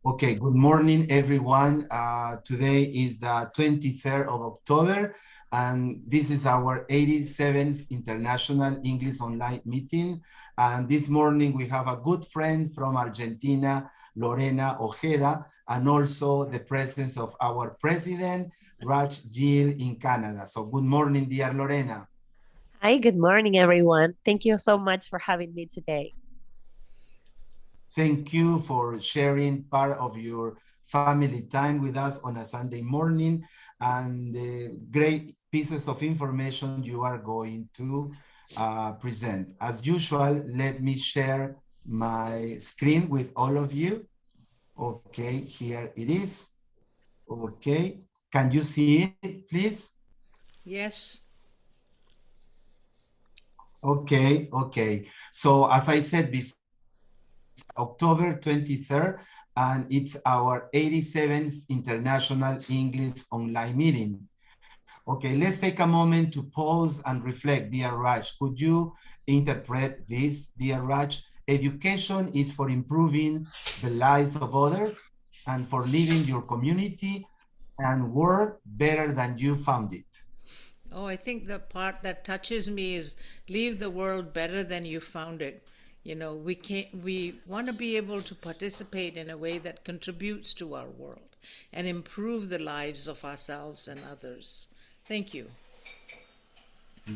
Okay, good morning, everyone. Today is the 23rd of October, and this is our 87th International English Online meeting. And this morning we have a good friend from Argentina, Lorena Ojeda, and also the presence of our president, Raj Gill in Canada. So good morning, dear Lorena. Hi, good morning, everyone. Thank you so much for having me today. Thank you for sharing part of your family time with us on a Sunday morning and the great pieces of information you are going to present. As usual, let me share my screen with all of you. Okay, here it is. Okay, can you see it, please? Yes. Okay. So as I said before, October 23rd, and it's our 87th International English Online meeting. Okay, let's take a moment to pause and reflect, dear Raj. Could you interpret this, dear Raj? Education is for improving the lives of others and for leaving your community and world better than you found it. Oh, I think the part that touches me is leave the world better than you found it. We want to be able to participate in a way that contributes to our world and improve the lives of ourselves and others. Thank you.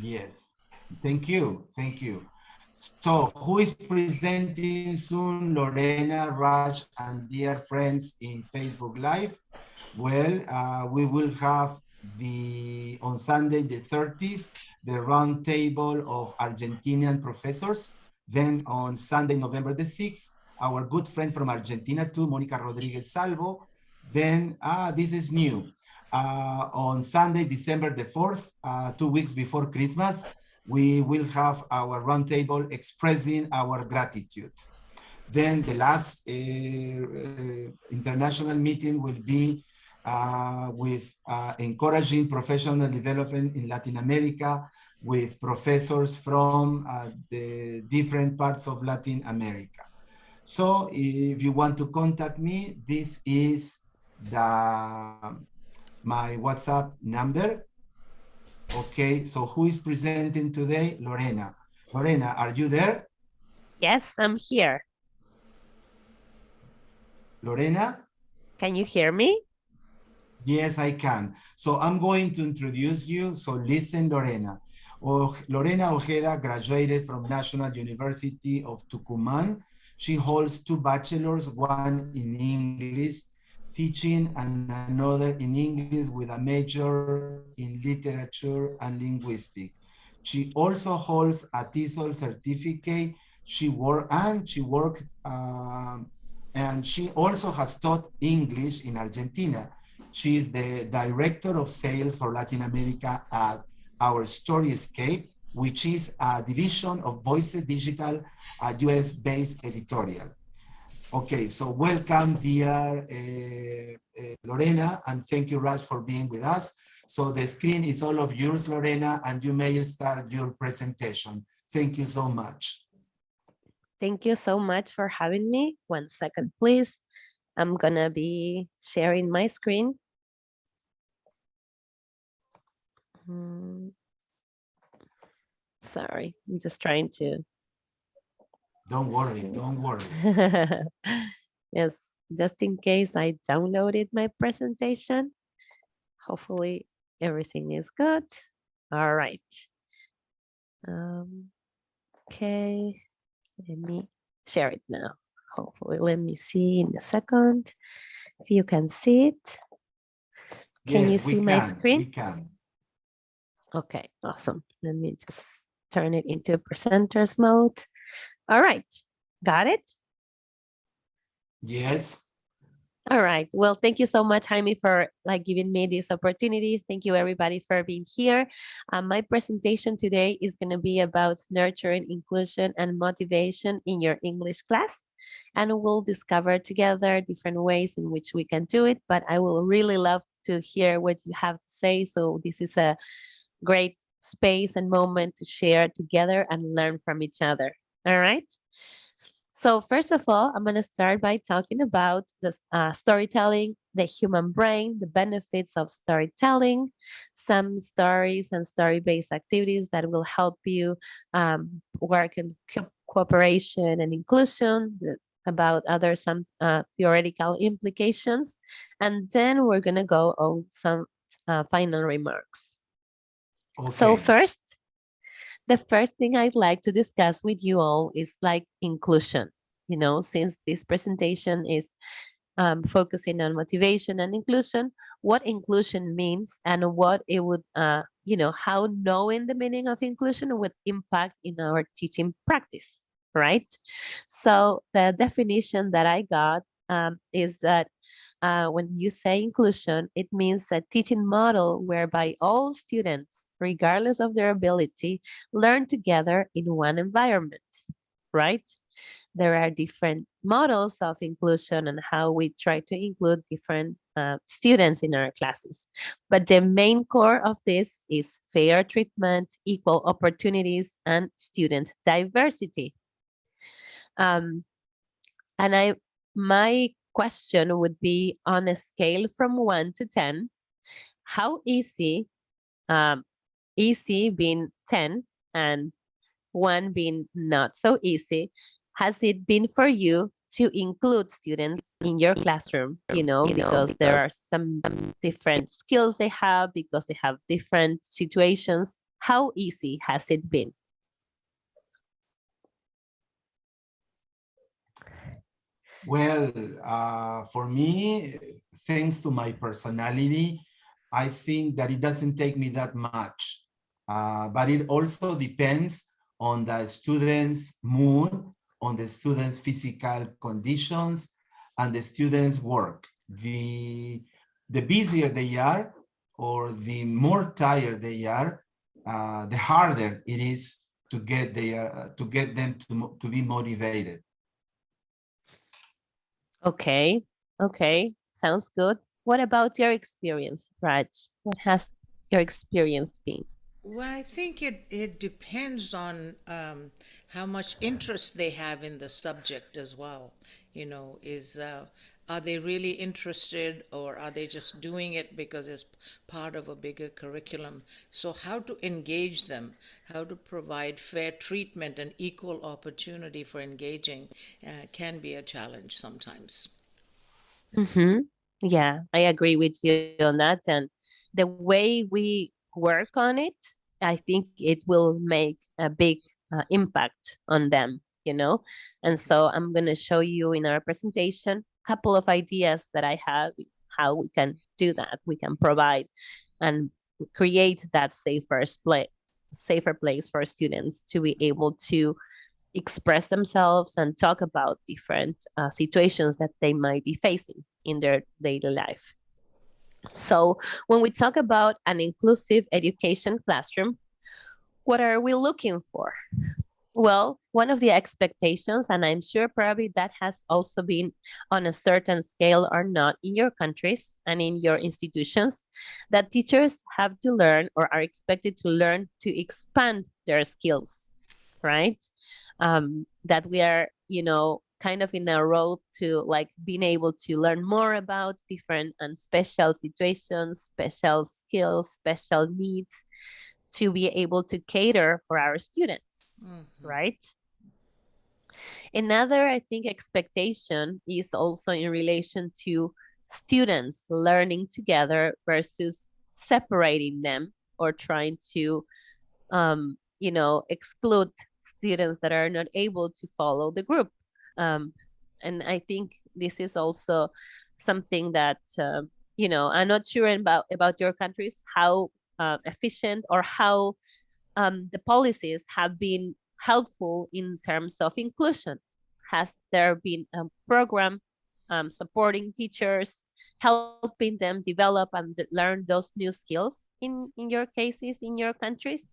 Yes, thank you. So who is presenting soon? Lorena, Raj, and dear friends in Facebook Live. Well, we will have on Sunday the 30th, the round table of Argentinian professors. Then on Sunday, November the 6th, our good friend from Argentina too, Monica Rodriguez Salvo. Then, this is new. On Sunday, December the 4th, 2 weeks before Christmas, we will have our roundtable expressing our gratitude. Then the last international meeting will be with encouraging professional development in Latin America with professors from the different parts of Latin America. So if you want to contact me, this is my WhatsApp number. Okay, so who is presenting today? Lorena. Lorena, are you there? Yes, I'm here. Lorena? Can you hear me? Yes, I can. So I'm going to introduce you. So listen, Lorena. Lorena Ojeda graduated from National University of Tucuman. She holds 2 bachelors, one in English teaching and another in English with a major in literature and linguistics. She also holds a TESOL certificate. And she also has taught English in Argentina. She is the director of sales for Latin America at Our Storyscape, which is a division of Voces Digital, a US-based editorial. Okay, so welcome, dear Lorena, and thank you, Raj, for being with us. So the screen is all of yours, Lorena, and you may start your presentation. Thank you so much. Thank you so much for having me. 1 second, please. I'm gonna be sharing my screen. Sorry, I'm just trying to. Don't worry. Yes, just in case I downloaded my presentation. Hopefully everything is good. All right. Okay, let me share it now. Hopefully, let me see in a second if you can see it. Can you see my screen? We can. Okay, awesome. Let me just turn it into presenter's mode. All right, got it? Yes. All right. Well, thank you so much, Jaime, for giving me this opportunity. Thank you, everybody, for being here. My presentation today is going to be about nurturing inclusion and motivation in your English class. And we'll discover together different ways in which we can do it. But I will really love to hear what you have to say. So this is a great space and moment to share together and learn from each other. All right. So first of all, I'm going to start by talking about the storytelling, the human brain, the benefits of storytelling, some stories and story-based activities that will help you work in cooperation and inclusion, about other some theoretical implications, and then we're going to go on some final remarks. So Okay. first, the first thing I'd like to discuss with you all is like inclusion. You know, since this presentation is focusing on motivation and inclusion, what inclusion means and what it would, you know, how knowing the meaning of inclusion would impact in our teaching practice, right? So the definition that I got is that when you say inclusion, it means a teaching model whereby all students, regardless of their ability, learn together in one environment, right? There are different models of inclusion and how we try to include different students in our classes. But the main core of this is fair treatment, equal opportunities, and student diversity. Um, and my question would be, on a scale from 1 to 10, how easy, um, easy being 10 and 1 being not so easy, has it been for you to include students in your classroom, you know, because there are some different skills they have, because they have different situations? How easy has it been? Well, for me, thanks to my personality, I think that it doesn't take me that much. But it also depends on the student's mood, on the student's physical conditions, and the student's work. The busier they are, or the more tired they are, the harder it is to get them to be motivated. Okay, okay, sounds good. What about your experience, Raj? What has your experience been? Well, I think it depends on how much interest they have in the subject as well. You know, are they really interested, or are they just doing it because it's part of a bigger curriculum? So how to engage them, how to provide fair treatment and equal opportunity for engaging can be a challenge sometimes. Mm-hmm. Yeah, I agree with you on that. And the way we work on it, I think it will make a big impact on them, you know? And so I'm going to show you in our presentation a couple of ideas that I have, how we can do that. We can provide and create that safer place for students to be able to express themselves and talk about different situations that they might be facing in their daily life. So when we talk about an inclusive education classroom, what are we looking for? Well, one of the expectations, and I'm sure probably that has also been on a certain scale or not in your countries and in your institutions, that teachers have to learn or are expected to learn to expand their skills, right? That we are, you know, kind of in a road to like being able to learn more about different and special situations, special skills, special needs, to be able to cater for our students, Mhm. right? Another, I think, expectation is also in relation to students learning together versus separating them or trying to, you know, exclude students that are not able to follow the group. Um, and I think this is also something that, you know, I'm not sure about your countries, how efficient or how the policies have been helpful in terms of inclusion. Has there been a program supporting teachers, helping them develop and learn those new skills in your cases, in your countries?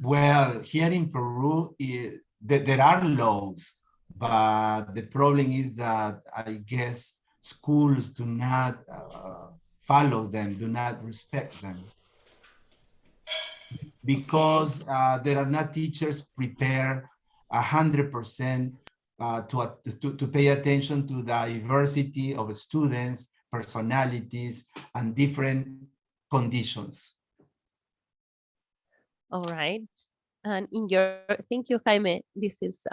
Well, here in Peru, there are laws, but the problem is that I guess schools do not follow them, do not respect them, Okay. because there are not teachers prepared 100% to pay attention to the diversity of students, personalities, and different conditions. All right. And in your, thank you, Jaime. This is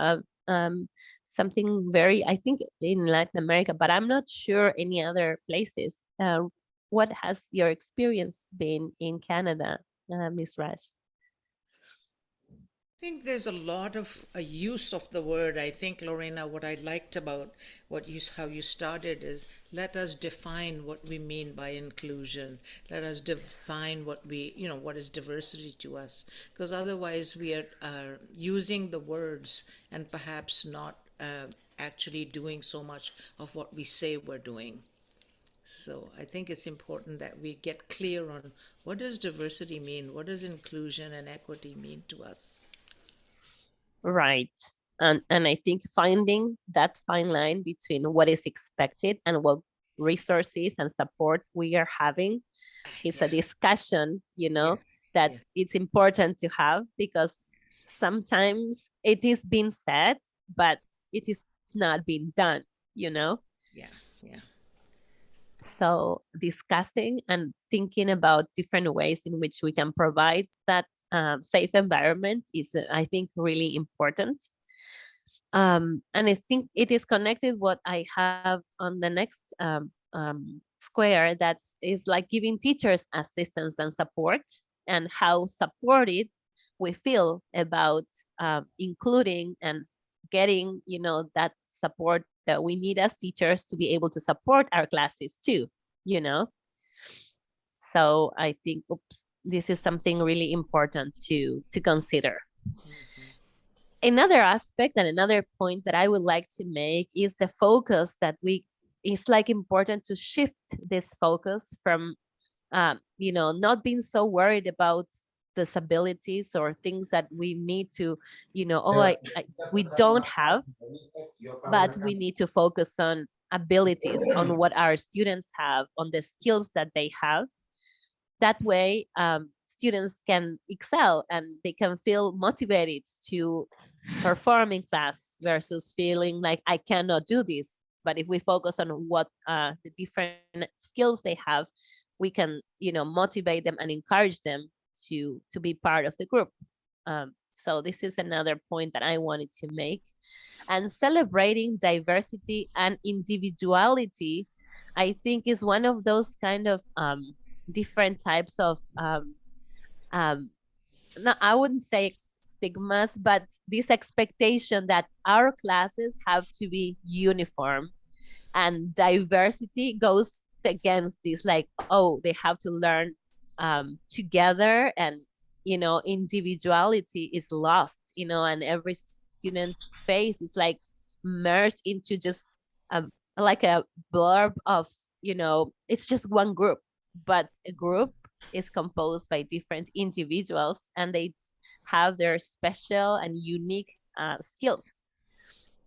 something very, I think in Latin America, but I'm not sure any other places. What has your experience been in Canada, Ms. Raj? I think there's a lot of use of the word. I think, Lorena, what I liked about how you started is, let us define what we mean by inclusion. Let us define what what is diversity to us, because otherwise we are using the words and perhaps not actually doing so much of what we say we're doing. So I think it's important that we get clear on, what does diversity mean? What does inclusion and equity mean to us? Right. And I think finding that fine line between what is expected and what resources and support we are having is a discussion, that Yes. it's important to have, because sometimes it is being said, but it is not being done, Yeah, yeah. So discussing and thinking about different ways in which we can provide that safe environment is, I think, really important. And I think it is connected what I have on the next square, that is like giving teachers assistance and support, and how supported we feel about including and getting, that support that we need as teachers to be able to support our classes too, you know? So I think, this is something really important to consider. Another aspect and another point that I would like to make is the focus that it's like important to shift this focus from, not being so worried about disabilities or things that we need to, we don't have, but we need to focus on abilities, on what our students have, on the skills that they have. That way, students can excel and they can feel motivated to perform in class versus feeling like I cannot do this. But if we focus on what the different skills they have, we can, motivate them and encourage them to be part of the group. So this is another point that I wanted to make. And celebrating diversity and individuality, I think, is one of those kind of different types of no, I wouldn't say stigmas, but this expectation that our classes have to be uniform, and diversity goes against this, like, oh, they have to learn together, and individuality is lost, and every student's face is like merged into just like a blurb of, it's just one group, but a group is composed by different individuals, and they have their special and unique skills.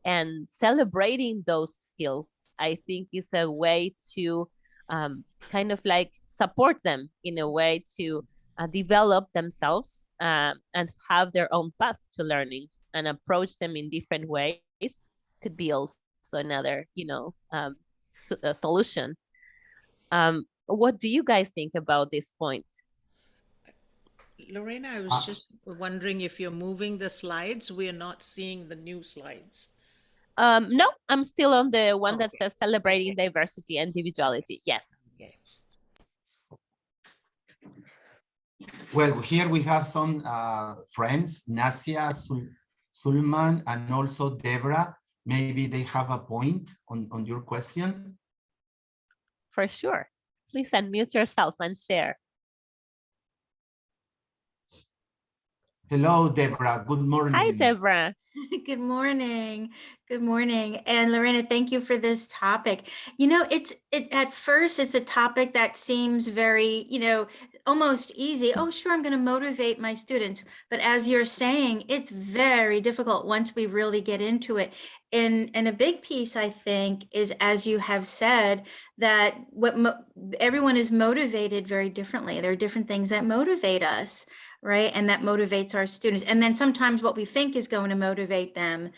And celebrating those skills, I think, is a way to kind of like support them in a way to develop themselves and have their own path to learning, and approach them in different ways. Could be also another, solution. What do you guys think about this point? Lorena, I was just wondering if you're moving the slides. We are not seeing the new slides. No, I'm still on the one that Okay. says celebrating diversity and individuality. Yes. Okay. Well, here we have some friends, Nasia, Sulman, and also Debra. Maybe they have a point on your question. For sure. Please unmute yourself and share. Hello, Debra. Good morning. Hi, Debra. Good morning. Good morning. And Lorena, thank you for this topic. At first it's a topic that seems very, almost easy. Oh, sure, I'm going to motivate my students. But as you're saying, it's very difficult once we really get into it. And a big piece, I think, is, as you have said, that everyone is motivated very differently. There are different things that motivate us, right? And that motivates our students. And then sometimes what we think is going to motivate them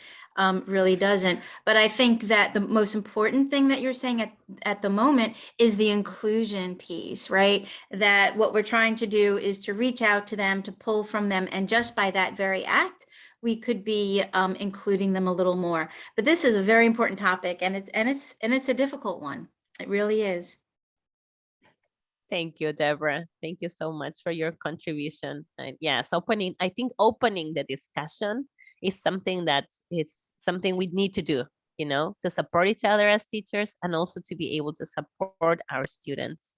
really doesn't. But I think that the most important thing that you're saying at the moment is the inclusion piece, right? That what we're trying to do is to reach out to them, to pull from them, and just by that very act, we could be including them a little more. But this is a very important topic, and it's a difficult one. It really is. Thank you, Deborah. Thank you so much for your contribution. And yes, I think opening the discussion is something that it's something we need to do, to support each other as teachers and also to be able to support our students.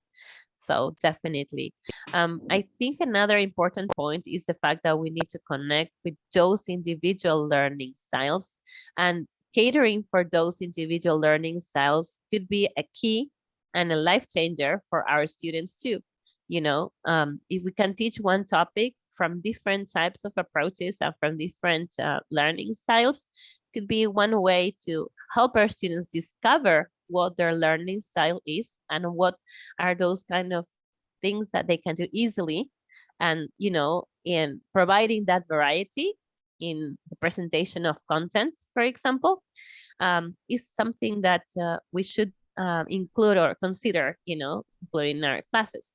So definitely. I think another important point is the fact that we need to connect with those individual learning styles, and catering for those individual learning styles could be a key and a life changer for our students too. If we can teach one topic from different types of approaches and from different learning styles, could be one way to help our students discover what their learning style is and what are those kind of things that they can do easily. And, in providing that variety in the presentation of content, for example, is something that we should include or consider, including in our classes.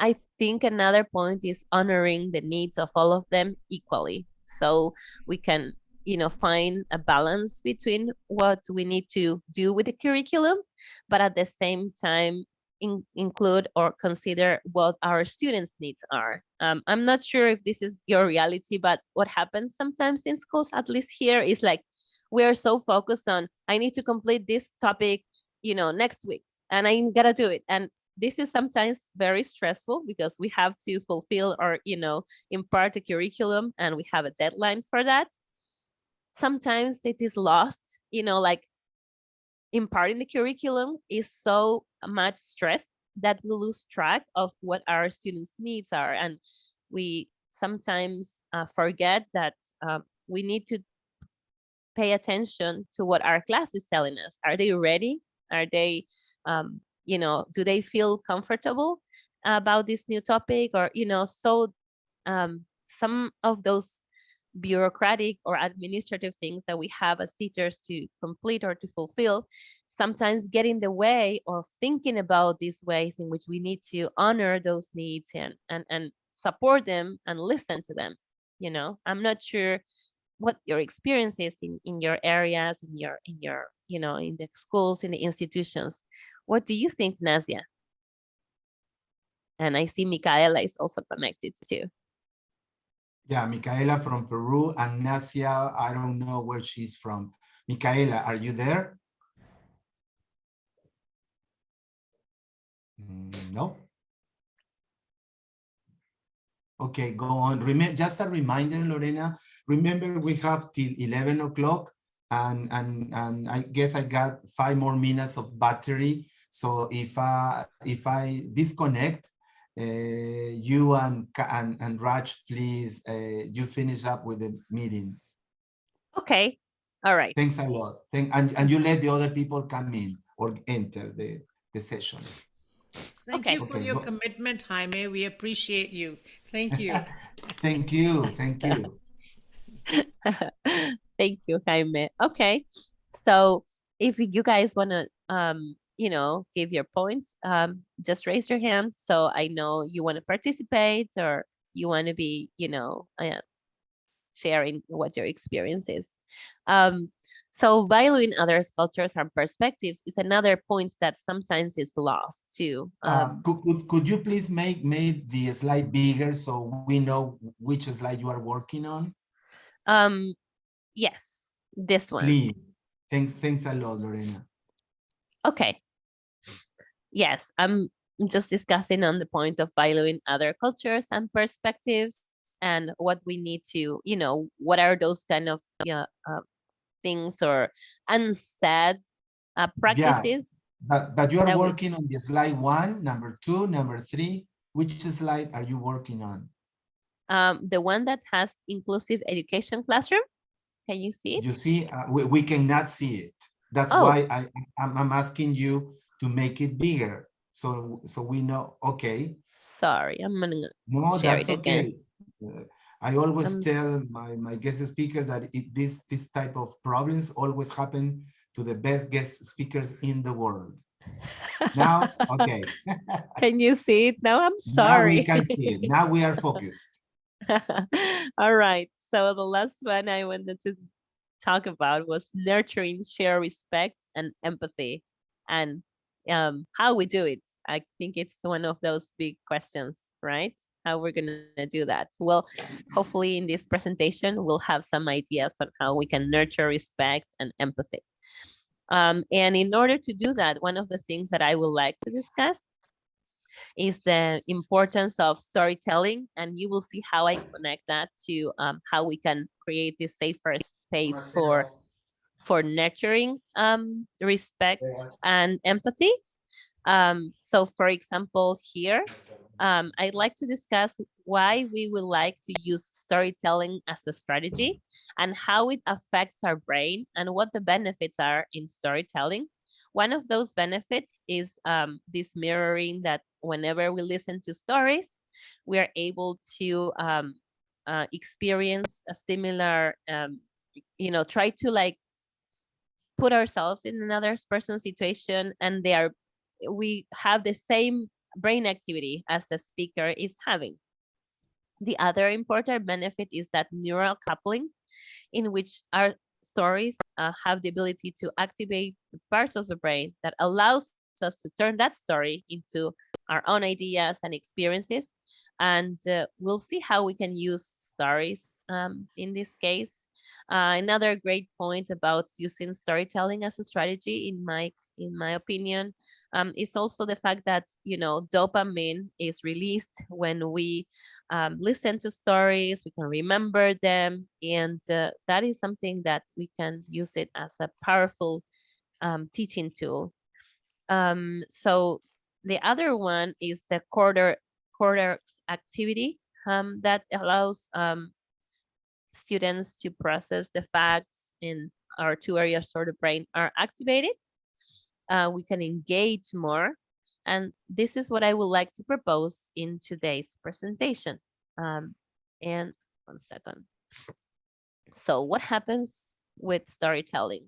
I think another point is honoring the needs of all of them equally. So we can, find a balance between what we need to do with the curriculum, but at the same time, include or consider what our students' needs are. I'm not sure if this is your reality, but what happens sometimes in schools, at least here, is like, we are so focused on, I need to complete this topic, next week, and I gotta do it. And this is sometimes very stressful because we have to fulfill or, impart a curriculum and we have a deadline for that. Sometimes it is lost, like imparting the curriculum is so much stress that we lose track of what our students' needs are. And we sometimes forget that we need to pay attention to what our class is telling us. Are they ready? Are they, do they feel comfortable about this new topic? Or, so some of those bureaucratic or administrative things that we have as teachers to complete or to fulfill sometimes get in the way of thinking about these ways in which we need to honor those needs and support them and listen to them. I'm not sure what your experience is in your areas, in your in the schools, in the institutions. What do you think, Nazia? And I see Micaela is also connected too. Yeah, Micaela from Peru, and Nasia, I don't know where she's from. Micaela, are you there? No. Okay, go on. Just a reminder, Lorena, remember we have till 11 o'clock and I guess I got 5 more minutes of battery. So if I disconnect, you and Raj, please, you finish up with the meeting. Okay, all right. Thanks a lot. And you let the other people come in or enter the session. Thank you for your commitment, Jaime. We appreciate you. Thank you. Thank you. Thank you. Thank you, Jaime. Okay, so if you guys want to, give your point, just raise your hand so I know you want to participate or you want to be, sharing what your experience is. So valuing others' cultures and perspectives is another point that sometimes is lost too. Could you please make the slide bigger so we know which slide you are working on? Yes, this one. Please. Thanks a lot, Lorena. Okay. Yes, I'm just discussing on the point of valuing other cultures and perspectives and what we need to, what are those kind of things or unsaid practices. Yeah, but you are working on the slide 1, number 2, number 3. Which slide are you working on? The one that has inclusive education classroom. Can you see You it? see, we cannot see it. That's Oh, why I'm asking you to make it bigger. So we know, okay. sorry, I'm gonna No, share that's it again. okay. I always Um, tell my guest speakers that this type of problems always happen to the best guest speakers in the world. Now, okay. Can you see it now? I'm Now we sorry. can see it. Now we are focused. All right. So the last one I wanted to talk about was nurturing shared respect and empathy, and how we do it. I think it's one of those big questions, right? How we're gonna do that. Well, hopefully in this presentation we'll have some ideas on how we can nurture respect and empathy. And in order to do that, one of the things that I would like to discuss is the importance of storytelling, and you will see how I connect that to how we can create this safer space for nurturing respect and empathy. So for example, here, I'd like to discuss why we would like to use storytelling as a strategy and how it affects our brain and what the benefits are in storytelling. One of those benefits is this mirroring, that whenever we listen to stories, we are able to experience a similar, try to like put ourselves in another person's situation, and we have the same brain activity as the speaker is having. The other important benefit is that neural coupling, in which our stories have the ability to activate the parts of the brain that allows us to turn that story into our own ideas and experiences. And we'll see how we can use stories in this case. Another great point about using storytelling as a strategy, in my opinion, is also the fact that dopamine is released when we listen to stories. We can remember them, and that is something that we can use it as a powerful teaching tool. So the other one is the cortex activity that allows students to process the facts, and our two areas of the brain are activated. We can engage more. And this is what I would like to propose in today's presentation. And one second. So what happens with storytelling?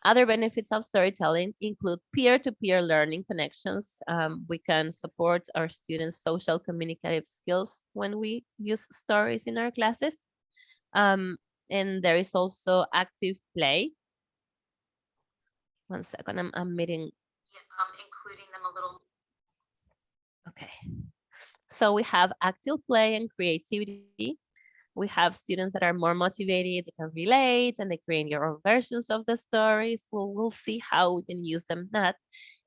Other benefits of storytelling include peer-to-peer learning connections. We can support our students' social communicative skills when we use stories in our classes. And there is also active play. One second, I'm meeting. Including them a little. Okay. So we have active play and creativity. We have students that are more motivated, they can relate, and they create their own versions of the stories. We'll see how we can use them that.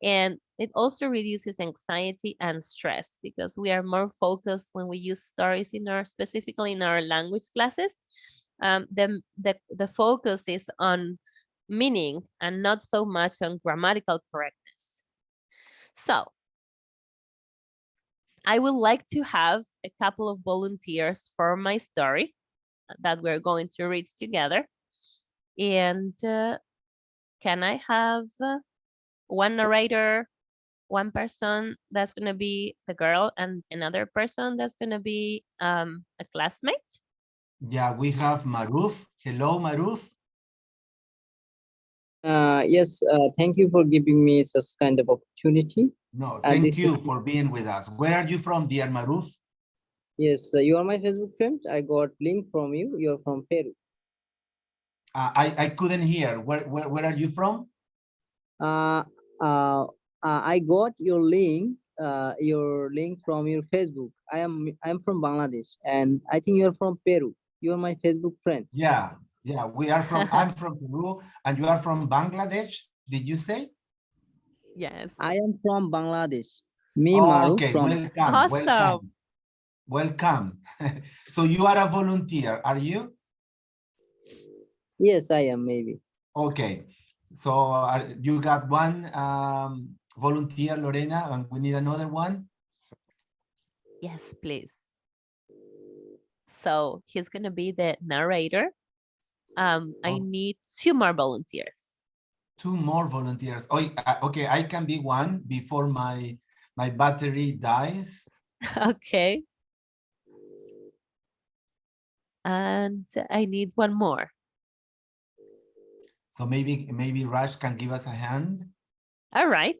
And it also reduces anxiety and stress, because we are more focused when we use stories specifically in our language classes. The focus is on meaning and not so much on grammatical correctness. So I would like to have a couple of volunteers for my story that we're going to read together. And can I have one narrator, one person that's going to be the girl, and another person that's going to be a classmate? Yeah, we have Maruf. Hello, Maruf. Yes, thank you for giving me such kind of opportunity. No, thank you for being with us. Where are you from, dear Maruf? Yes, you are my Facebook friend. I got link from you. You're from Peru. I couldn't hear. Where are you from? I got your link from your Facebook. I'm from Bangladesh, and I think you're from Peru. You're my Facebook friend. Yeah, we are from, I'm from Peru, and you are from Bangladesh, did you say? Yes. I am from Bangladesh. Me, Oh, Maru, okay, from welcome, welcome. So you are a volunteer, are you? Yes, I am, maybe. Okay, so you got one volunteer, Lorena, and we need another one? Yes, please. So he's going to be the narrator. I need 2 more volunteers. 2 more volunteers. Oh, okay, I can be one before my battery dies. Okay. And I need 1 more. So maybe Raj can give us a hand. All right.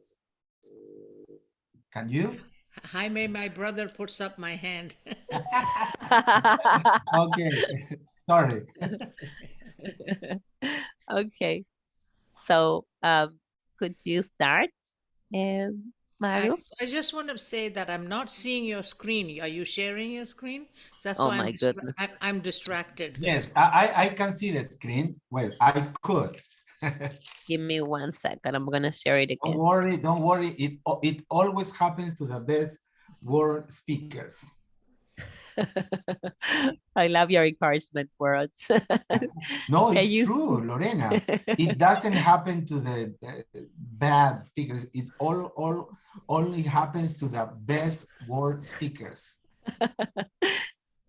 Can you? Jaime, my brother, puts up my hand. Okay, sorry. Okay. So could you start, Maru? I just want to say that I'm not seeing your screen. Are you sharing your screen? That's Oh why my goodness. I'm distracted. Yes, I can see the screen. Well, I could. Give me 1 second. I'm gonna share it Don't again. worry, don't worry. It always happens to the best word speakers. I love your encouragement words. No, Can it's you true, Lorena. It doesn't happen to the bad speakers. It only happens to the best word speakers.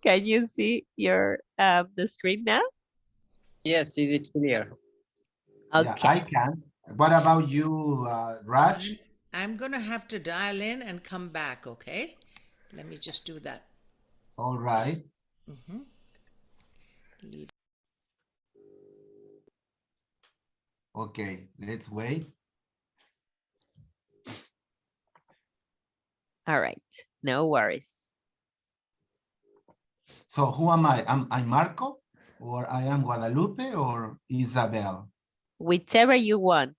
Can you see your the screen now? Yes, is it clear? Yeah, Okay. I can. What about you, Raj? I'm going to have to dial in and come back, okay? Let me just do that. All right. Mhm. Leave. Okay, let's wait. All right. No worries. So who am I? I'm Marco, or I am Guadalupe, or Isabel? Whichever you want.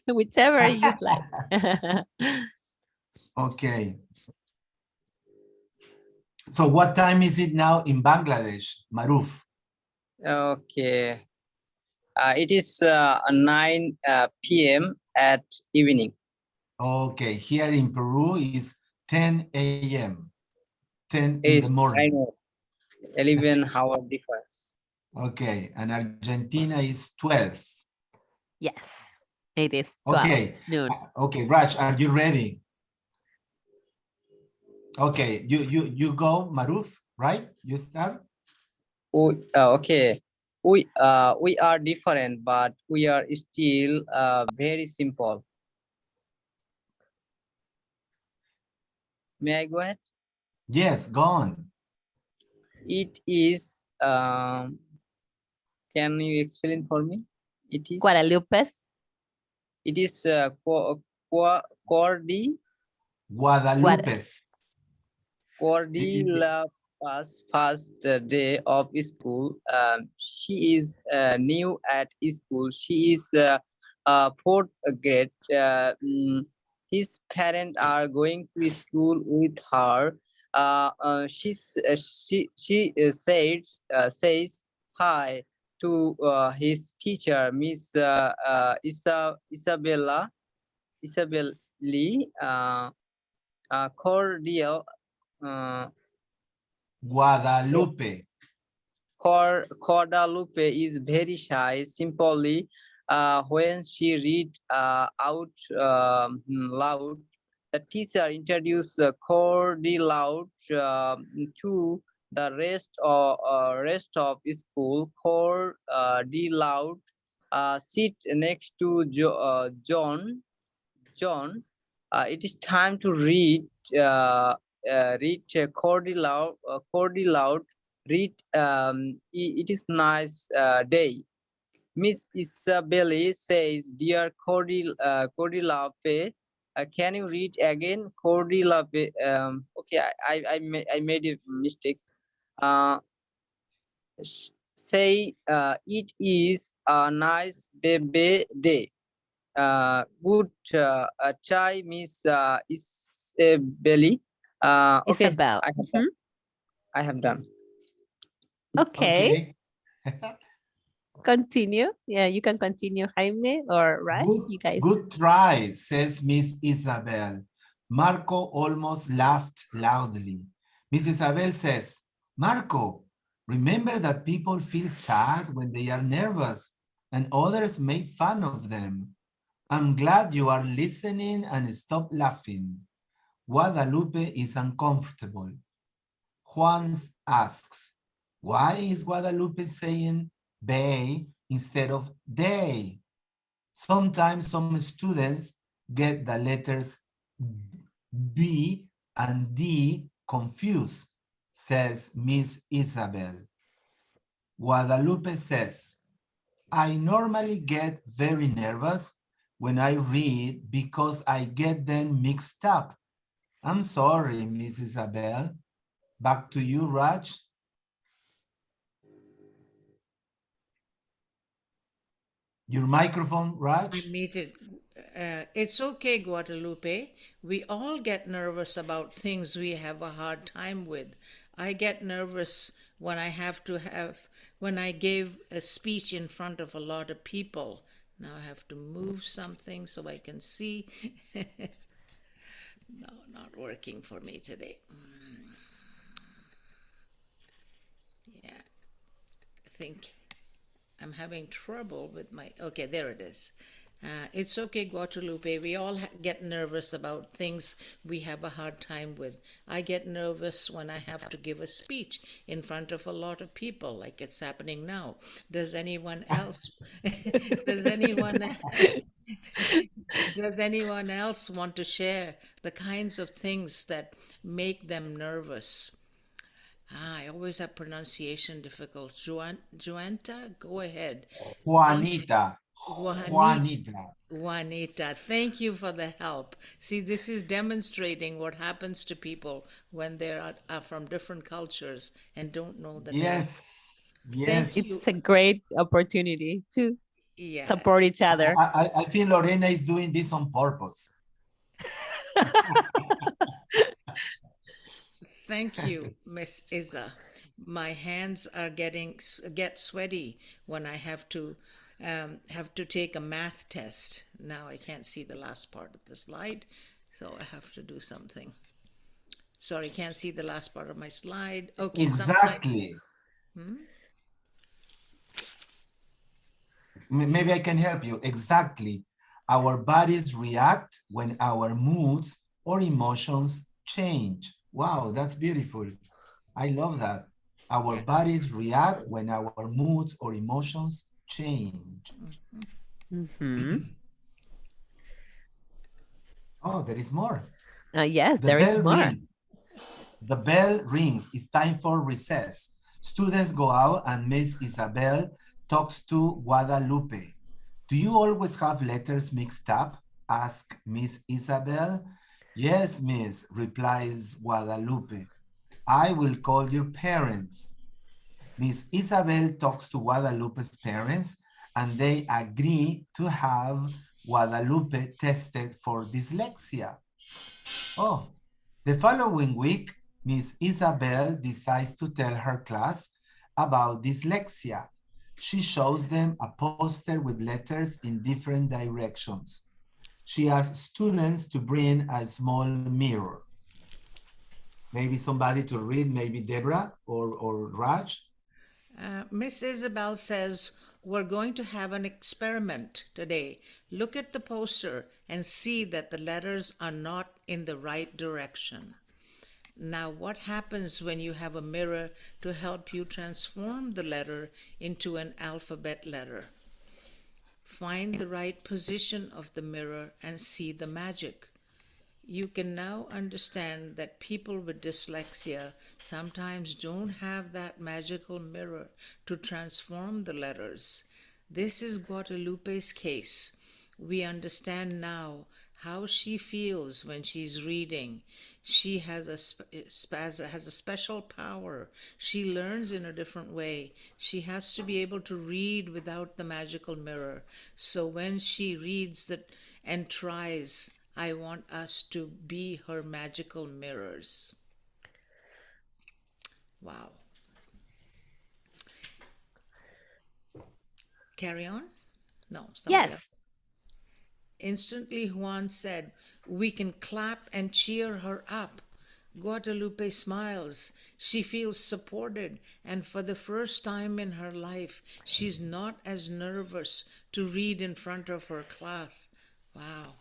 Whichever you'd like. Okay. So what time is it now in Bangladesh, Maruf? Okay. It is 9 p.m. at evening. Okay, here in Peru is 10 a.m., 10 in the It's, I morning. know, 11-hour difference. Okay, and Argentina is 12. Yes, it is 12 Okay, noon. okay, Raj, are you ready? Okay, you go, Maruf, right? You start? Okay. We are different, but we are still very simple. May I go ahead? Yes, go on. It is, can you explain for me? It is, Guadalupe's. it is Guadalupe's. Cordila's first day of school. She is new at school. She is fourth grade. His parents are going to school with her. She says hi to his teacher, Miss Isabella Lee. Cordial. Guadalupe. Guadalupe is very shy. Simply, when she read out loud, the teacher introduced Cordial to the rest of school. Cordial sit next to John. It is time to read. Read Cordial. Read. It is nice day. Miss Isabelle says, "Dear Cordilape, can you read again, Cordilape?" Okay, I made a mistake. Say, it is a nice baby day. Good try, Miss Isabelle. Okay, Isabel. I have done. I have done. Okay. Okay. Continue. Yeah, you can continue, Jaime or Raj. You guys. Good try, says Miss Isabel. Marco almost laughed loudly. Miss Isabel says, Marco, remember that people feel sad when they are nervous and others make fun of them. I'm glad you are listening and stop laughing. Guadalupe is uncomfortable. Juan asks, why is Guadalupe saying they instead of they. Sometimes some students get the letters B and D confused, says Miss Isabel. Guadalupe says, I normally get very nervous when I read because I get them mixed up. I'm sorry, Miss Isabel. Back to you, Raj. Your microphone, Raj. I muted. It's okay, Guadalupe. We all get nervous about things we have a hard time with. I get nervous when when I gave a speech in front of a lot of people. Now I have to move something so I can see. No, not working for me today. Yeah, I think I'm having trouble with my, okay, there it is. It's okay, Guadalupe. We all get nervous about things we have a hard time with. I get nervous when I have to give a speech in front of a lot of people, like it's happening now. Does anyone else, does anyone, does anyone else want to share the kinds of things that make them nervous? I always have pronunciation difficult. Juanta, go ahead. Juanita. Juanita. Juanita. Juanita, thank you for the help. See, this is demonstrating what happens to people when are from different cultures and don't know the name. Yes. Thank Yes. you. It's a great opportunity to Yeah. support each other. I think Lorena is doing this on purpose. Thank you, Miss Isa. My hands are get sweaty when I have to take a math test. Now I can't see the last part of the slide, so I have to do something. Sorry, can't see the last part of my slide. Okay, Exactly. Maybe I can help you. Exactly. Our bodies react when our moods or emotions change. Wow, that's beautiful. I love that. Our bodies react when our moods or emotions change. Oh, there is more. Yes, The there is bell more. rings. The bell rings. It's time for recess. Students go out and Miss Isabel talks to Guadalupe. Do you always have letters mixed up? Asks Miss Isabel. Yes, miss, replies Guadalupe. I will call your parents. Miss Isabel talks to Guadalupe's parents and they agree to have Guadalupe tested for dyslexia. Oh, the following week, Miss Isabel decides to tell her class about dyslexia. She shows them a poster with letters in different directions. She asks students to bring a small mirror. Maybe somebody to read, maybe Deborah or Raj. Miss Isabel says, we're going to have an experiment today. Look at the poster and see that the letters are not in the right direction. Now, what happens when you have a mirror to help you transform the letter into an alphabet letter? Find the right position of the mirror and see the magic. You can now understand that people with dyslexia sometimes don't have that magical mirror to transform the letters. This is Guadalupe's case. We understand now how she feels when she's reading. She has a special power. She learns in a different way. She has to be able to read without the magical mirror. So when she reads that and tries, I want us to be her magical mirrors. Wow. Carry on? No, somebody else. Yes. Instantly, Juan said, we can clap and cheer her up. Guadalupe smiles. She feels supported, and for the first time in her life, she's not as nervous to read in front of her class. Wow.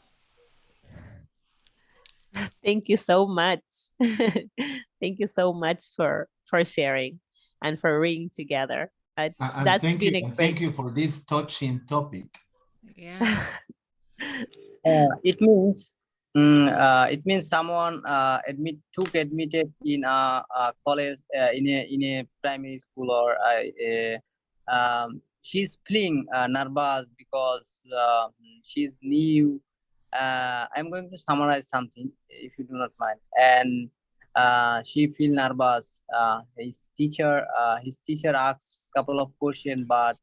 Thank you so much. Thank you so much for sharing and for reading together. And That's been a great. thank you for this touching topic. Yeah. It means someone took admitted in a college in a primary school or she's feeling nervous because she's new. I'm going to summarize something if you do not mind. And she feel nervous. His teacher asks a couple of questions, but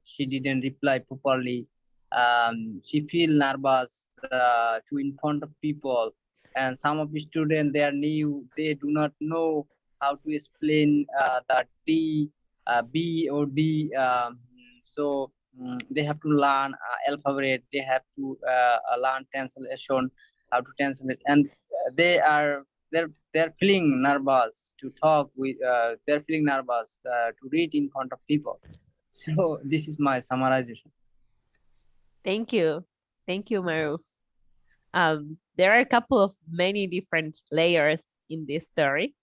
she didn't reply properly. She feel nervous to in front of people, and some of the students, they are new, they do not know how to explain that B or D. So they have to learn alphabet, they have to learn translation, how to translate, and they're feeling nervous to talk with, they're feeling nervous to read in front of people. So this is my summarization. Thank you. Thank you, Maruf. There are a couple of many different layers in this story.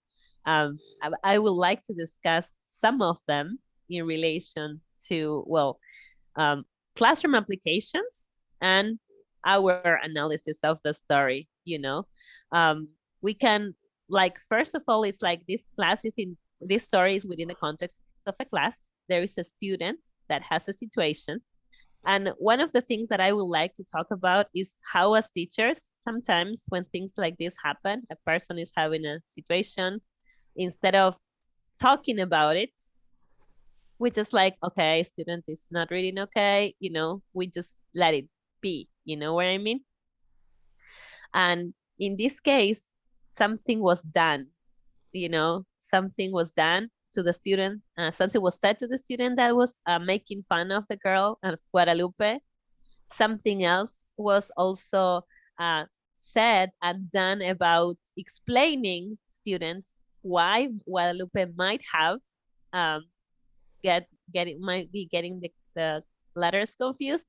I would like to discuss some of them in relation to, well, classroom applications and our analysis of the story, you know. We can, like, first of all, it's like this story is within the context of a class. There is a student that has a situation. And one of the things that I would like to talk about is how, as teachers, sometimes when things like this happen, a person is having a situation, instead of talking about it, we just like, okay, student is not reading okay, you know, we just let it be, you know what I mean? And in this case, something was done, you know, something was done to the student, something was said to the student that was making fun of the girl of Guadalupe. Something else was also said and done about explaining students why Guadalupe might have might be getting the letters confused.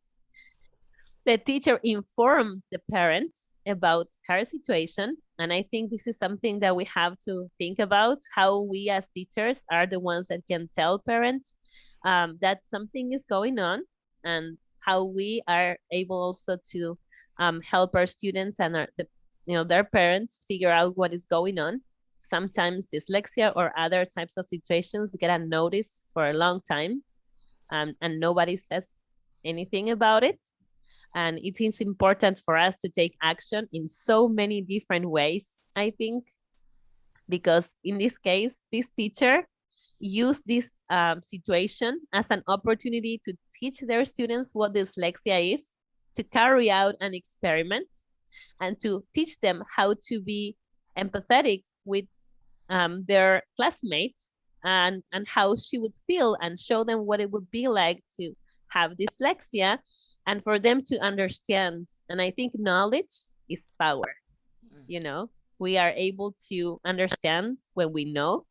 The teacher informed the parents about her situation. And I think this is something that we have to think about, how we as teachers are the ones that can tell parents that something is going on, and how we are able also to help our students and their parents figure out what is going on. Sometimes dyslexia or other types of situations get unnoticed for a long time, and nobody says anything about it. And it is important for us to take action in so many different ways, I think, because in this case, this teacher used this situation as an opportunity to teach their students what dyslexia is, to carry out an experiment, and to teach them how to be empathetic with their classmates, and how she would feel, and show them what it would be like to have dyslexia, and for them to understand. And I think knowledge is power. You know, we are able to understand when we know,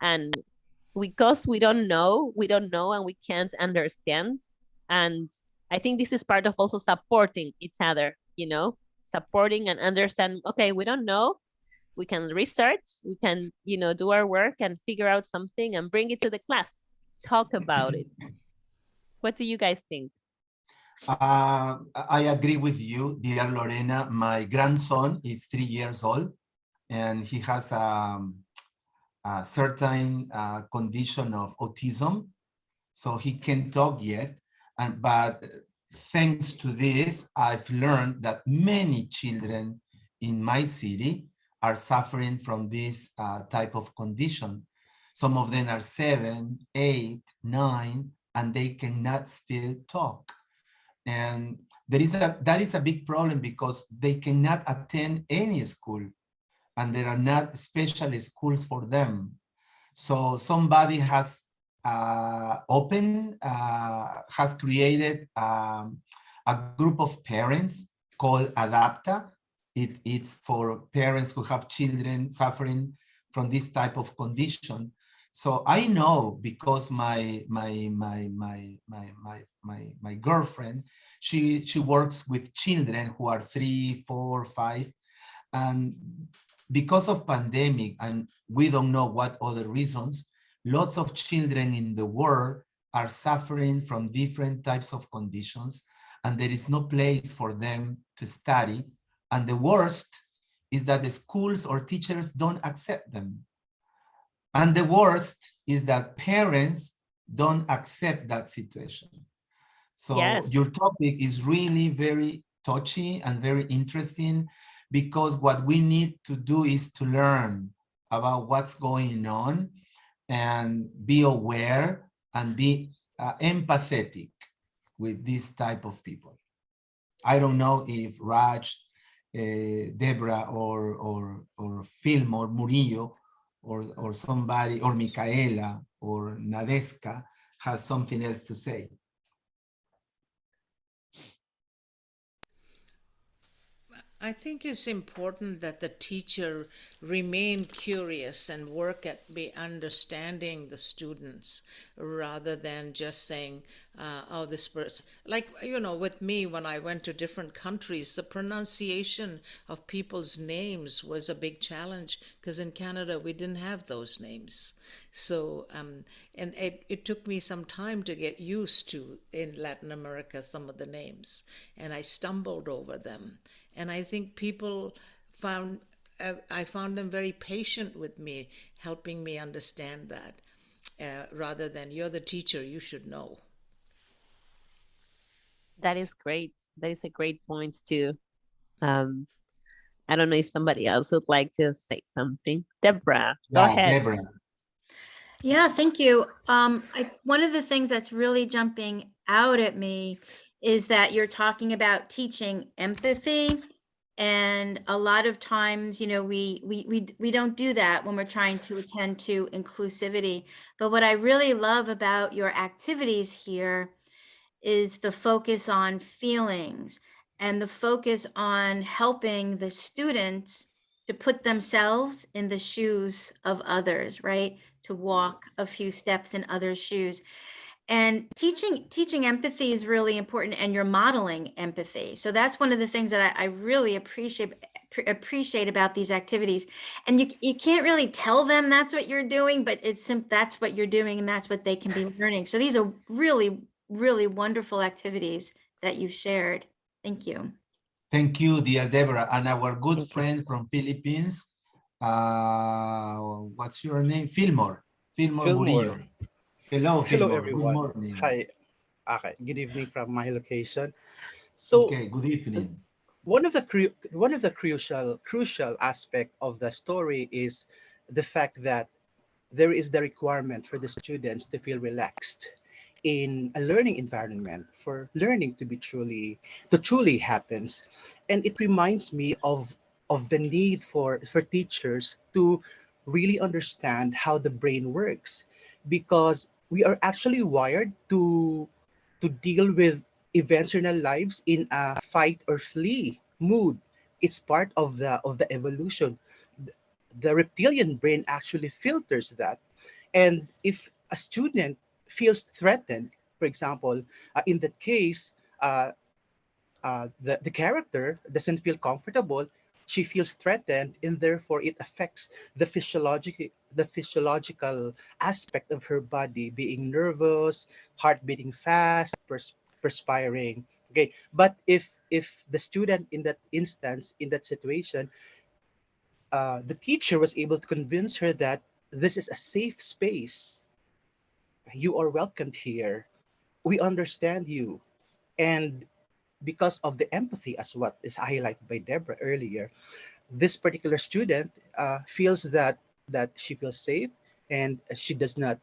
and because we don't know, and we can't understand. And I think this is part of also supporting each other, you know, supporting and understand, okay, we don't know, we can research, we can, you know, do our work and figure out something and bring it to the class, talk about it. What do you guys think? I agree with you, dear Lorena. My grandson is 3 years old, and he has a certain condition of autism, so he can't talk yet. But thanks to this, I've learned that many children in my city are suffering from this type of condition. Some of them are 7, 8, 9, and they cannot still talk. And that is a big problem, because they cannot attend any school, and there are not special schools for them. So somebody has has created a group of parents called ADAPTA. It's for parents who have children suffering from this type of condition. So I know, because my girlfriend, she works with children who are 3, 4, 5, and because of pandemic, and we don't know what other reasons, lots of children in the world are suffering from different types of conditions, and there is no place for them to study. And the worst is that the schools or teachers don't accept them. And the worst is that parents don't accept that situation. So Yes. your topic is really very touchy and very interesting, because what we need to do is to learn about what's going on and be aware and be empathetic with this type of people. I don't know if Raj, Deborah, or Film, or Murillo, or somebody, or Micaela, or Nadeska has something else to say. I think it's important that the teacher remain curious and work at be understanding the students rather than just saying, oh, this person. Like, you know, with me, when I went to different countries, the pronunciation of people's names was a big challenge because in Canada we didn't have those names. So, and it took me some time to get used to, in Latin America, some of the names, and I stumbled over them. And I think people found, I found them very patient with me, helping me understand that, rather than, you're the teacher, you should know. That is great. That is a great point too. Um, I don't know if somebody else would like to say something. Deborah, go Yeah, ahead. Deborah. Yeah, thank you. One of the things that's really jumping out at me is that you're talking about teaching empathy. And a lot of times, you know, we don't do that when we're trying to attend to inclusivity. But what I really love about your activities here is the focus on feelings and the focus on helping the students to put themselves in the shoes of others, right? To walk a few steps in others' shoes. And teaching empathy is really important, and you're modeling empathy. So that's one of the things that I really appreciate about these activities. And you can't really tell them that's what you're doing, but that's what you're doing, and that's what they can be learning. So these are really, really wonderful activities that you've shared. Thank you. Thank you, dear Deborah. And our good Thank you. friend from Philippines, what's your name? Fillmore Murillo. Fillmore. Hello, Hello, Fillmore. Good everyone. morning. Hi. Okay. Good evening from my location. So, Okay, good evening. one of the crucial aspect of the story is the fact that there is the requirement for the students to feel relaxed in a learning environment for learning to be truly happens. And it reminds me of the need for teachers to really understand how the brain works, because we are actually wired to deal with events in our lives in a fight or flee mood. It's part of the evolution. The reptilian brain actually filters that. And if a student feels threatened, for example, in that case, the character doesn't feel comfortable, she feels threatened, and therefore it affects the physiological aspect of her body, being nervous, heart beating fast, perspiring. Okay, but if the student in that instance, in that situation, the teacher was able to convince her that this is a safe space, you are welcomed here, we understand you, and because of the empathy, as what is highlighted by Deborah earlier, this particular student feels that she feels safe, and she doesn't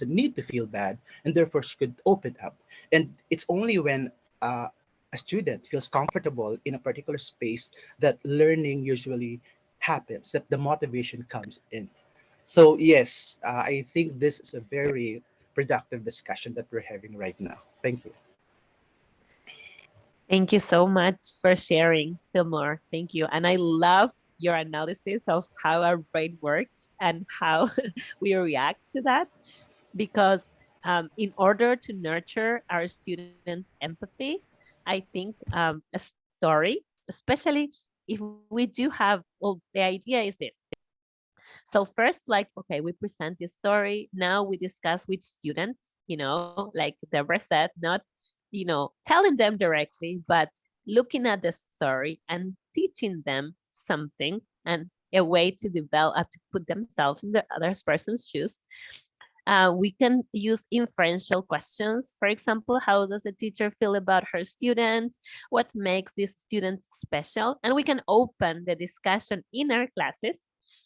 need to feel bad, and therefore she could open up. And it's only when a student feels comfortable in a particular space that learning usually happens, that the motivation comes in. So yes, I think this is a very productive discussion that we're having right now. Thank you. Thank you so much for sharing, Fillmore. Thank you. And I love your analysis of how our brain works and how we react to that, because in order to nurture our students' empathy, I think a story, especially if we do have, well, the idea is this. So first, like, okay, we present the story. Now we discuss with students, like Deborah said, not, telling them directly, but looking at the story and teaching them something and a way to develop, to put themselves in the other person's shoes. We can use inferential questions. For example, how does the teacher feel about her student? What makes this student special? And we can open the discussion in our classes.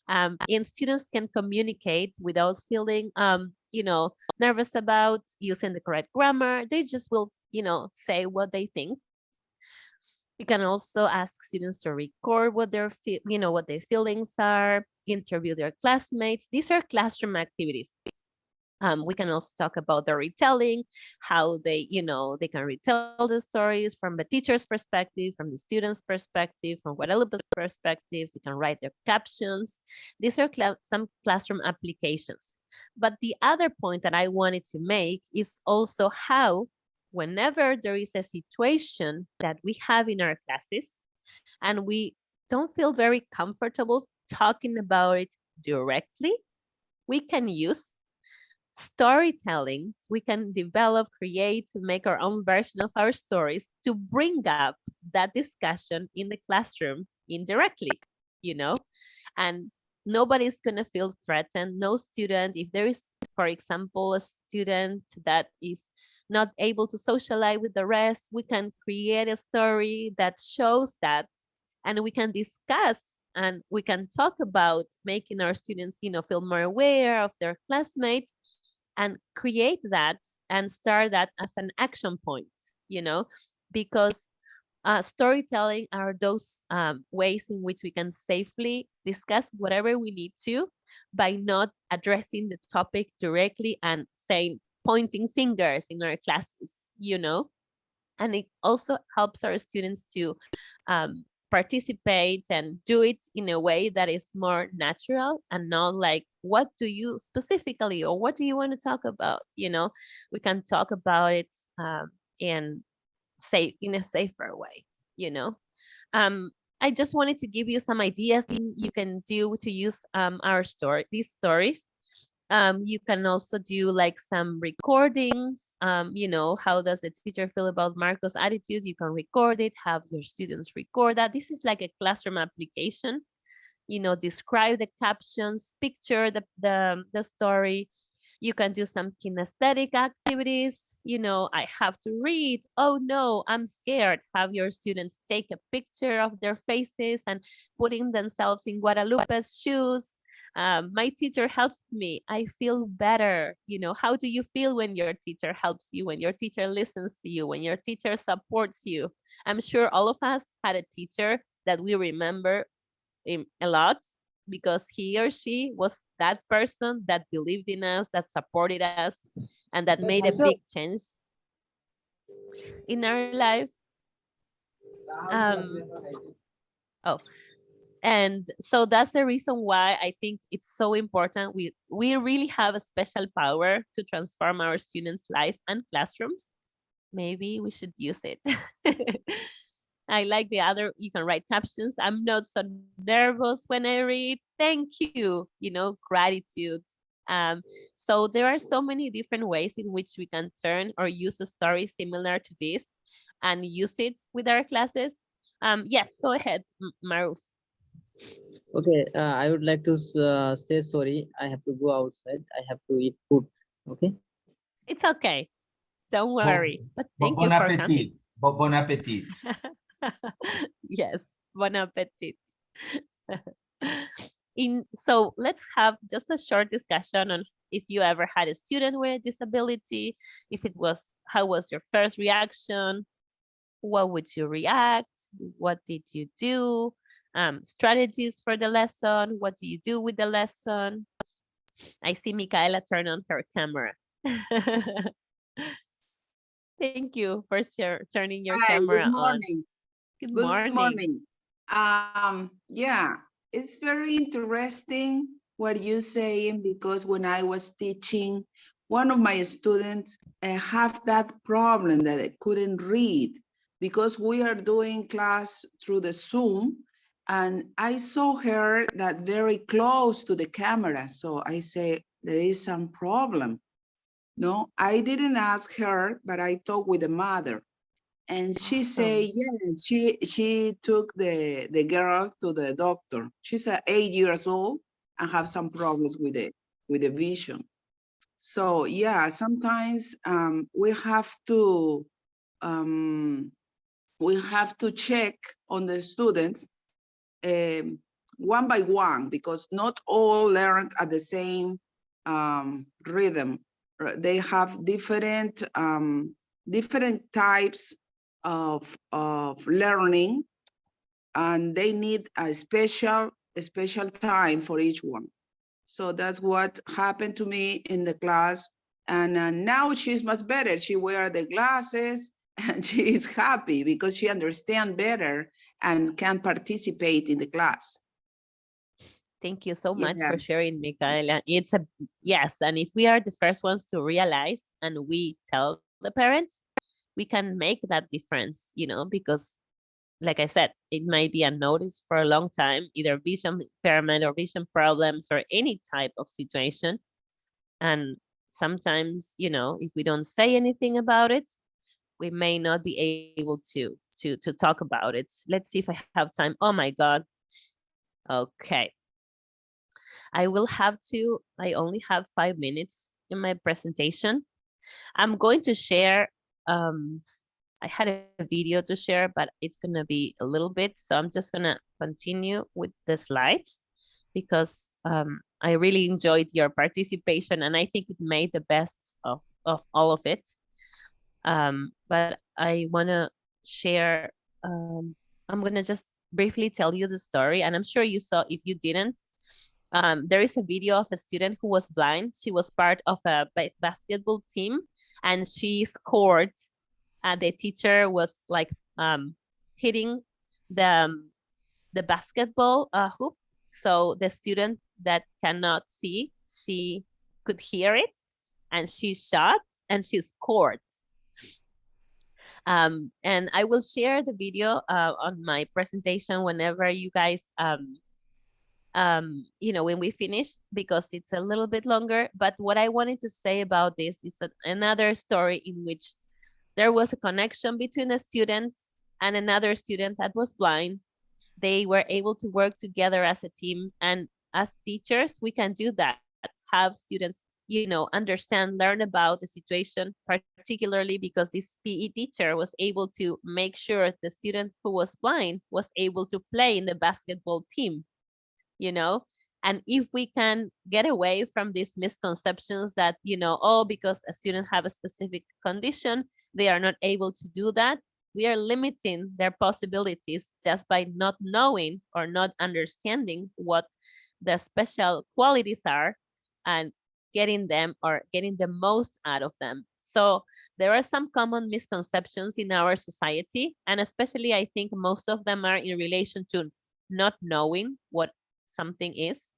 And students can communicate without feeling, nervous about using the correct grammar. They just will, say what they think. You can also ask students to record what what their feelings are, interview their classmates. These are classroom activities. We can also talk about the retelling, how they, they can retell the stories from the teacher's perspective, from the student's perspective, from Guadalupe's perspective. They can write their captions. These are some classroom applications. But the other point that I wanted to make is also how, whenever there is a situation that we have in our classes and we don't feel very comfortable talking about it directly, we can use storytelling. We can develop, create, make our own version of our stories to bring up that discussion in the classroom indirectly, and nobody's going to feel threatened. No student, if there is, for example, a student that is not able to socialize with the rest, we can create a story that shows that, and we can discuss and we can talk about making our students, feel more aware of their classmates, and create that and start that as an action point, because storytelling are those ways in which we can safely discuss whatever we need to by not addressing the topic directly and saying, pointing fingers in our classes, and it also helps our students to participate and do it in a way that is more natural and not like, what do you specifically, or what do you want to talk about? We can talk about it in a safer way. I just wanted to give you some ideas you can do to use these stories. You can also do like some recordings. How does the teacher feel about Marco's attitude? You can record it, have your students record that. This is like a classroom application. Describe the captions, picture the story. You can do some kinesthetic activities. I have to read. Oh no, I'm scared. Have your students take a picture of their faces and putting themselves in Guadalupe's shoes. My teacher helps me. I feel better. How do you feel when your teacher helps you, when your teacher listens to you, when your teacher supports you? I'm sure all of us had a teacher that we remember a lot because he or she was that person that believed in us, that supported us, and that made a big change in our life. Oh, and so that's the reason why I think it's so important. We really have a special power to transform our students' life and classrooms. Maybe we should use it. I like the other, you can write captions. I'm not so nervous when I read. Thank you, gratitude. So there are so many different ways in which we can turn or use a story similar to this and use it with our classes. Yes, go ahead, Maruf. Okay, I would like to say sorry. I have to go outside. I have to eat food. Okay. It's okay. Don't worry. But thank Bon you for appetit. coming. Bon appetit. Yes, bon appetit. So let's have just a short discussion on if you ever had a student with a disability, how was your first reaction? What would you react? What did you do? Strategies for the lesson. What do you do with the lesson? I see Micaela turn on her camera. Thank you for turning your camera on. Good morning. Yeah, it's very interesting what you're saying, because when I was teaching, one of my students have that problem that they couldn't read, because we are doing class through the Zoom, And I saw her that very close to the camera. So I say, there is some problem. No, I didn't ask her, but I talked with the mother. And she say, yes, she took the girl to the doctor. She's 8 years old and have some problems with the vision. So yeah, sometimes um, we have to check on the students one by one, because not all learn at the same rhythm. They have different types of learning, and they need a special time for each one. So that's what happened to me in the class. And now she's much better. She wears the glasses and she is happy because she understands better and can participate in the class. Thank you so much Yeah. for sharing, Micaela. It's a yes, and if we are the first ones to realize and we tell the parents, we can make that difference, you know, because like I said, it might be unnoticed for a long time, either vision impairment or vision problems or any type of situation. And sometimes, you know, if we don't say anything about it, we may not be able to talk about it. Let's see if I have time. Oh my God. Okay. I will have to, I only have 5 minutes in my presentation. I'm going to share, I had a video to share, but it's gonna be a little bit. So I'm just gonna continue with the slides because I really enjoyed your participation and I think it made the best of all of it. But I wanna share, I'm gonna just briefly tell you the story, and I'm sure you saw. If you didn't, there is a video of a student who was blind. She was part of a basketball team and she scored. The teacher was like hitting the basketball hoop. So the student that cannot see, she could hear it and she shot and she scored. And I will share the video on my presentation whenever you guys you know, when we finish, because it's a little bit longer. But what I wanted to say about this is another story in which there was a connection between a student and another student that was blind. They were able to work together as a team. And as teachers, we can do that, have students, you know, understand, learn about the situation, particularly because this PE teacher was able to make sure the student who was blind was able to play in the basketball team, you know. And if we can get away from these misconceptions that, you know, oh, because a student have a specific condition, they are not able to do that, we are limiting their possibilities just by not knowing or not understanding what the special qualities are and getting them or getting the most out of them. So there are some common misconceptions in our society, and especially I think most of them are in relation to not knowing what something is.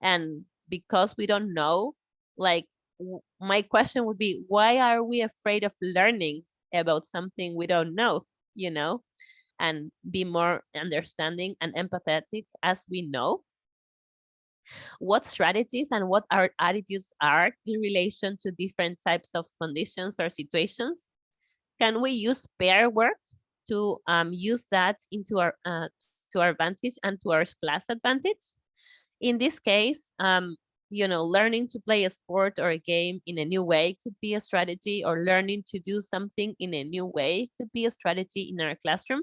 And because we don't know, like my question would be, why are we afraid of learning about something we don't know, you know, and be more understanding and empathetic as we know? What strategies and what our attitudes are in relation to different types of conditions or situations? Can we use pair work to use that into our to our advantage and to our class advantage? In this case, you know, learning to play a sport or a game in a new way could be a strategy, or learning to do something in a new way could be a strategy in our classroom.